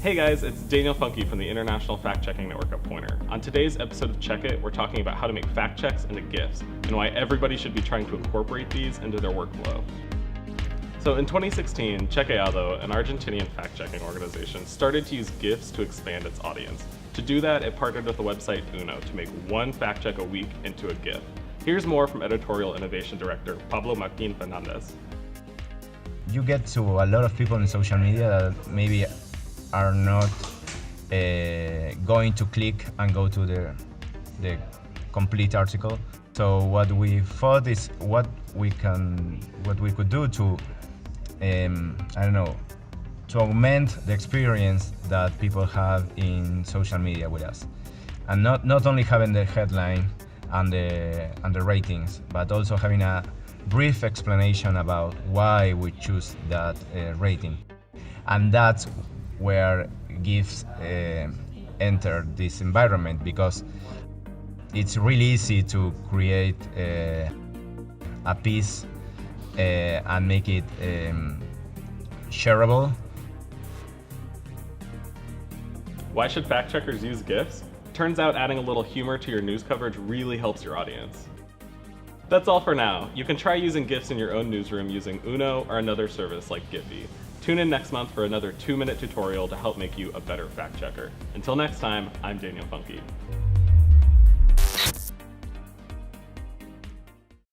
Hey guys, it's Daniel Funke from the International Fact-Checking Network at Poynter. On today's episode of Check It, we're talking about how to make fact checks into GIFs and why everybody should be trying to incorporate these into their workflow. So in 2016, Chequeado, an Argentinian fact-checking organization, started to use GIFs to expand its audience. To do that, it partnered with the website Uno to make one fact check a week into a GIF. Here's more from Editorial Innovation Director Pablo Martin Fernandez. You get to a lot of people in social media that maybe are not going to click and go to the complete article. So what we thought is what we could do to to augment the experience that people have in social media with us, and not only having the headline and the ratings, but also having a brief explanation about why we choose that rating. And that's where GIFs enter this environment, because it's really easy to create a piece and make it shareable. Why should fact checkers use GIFs? Turns out adding a little humor to your news coverage really helps your audience. That's all for now. You can try using GIFs in your own newsroom using Uno or another service like Giphy. Tune in next month for another 2-minute tutorial to help make you a better fact checker. Until next time, I'm Daniel Funke.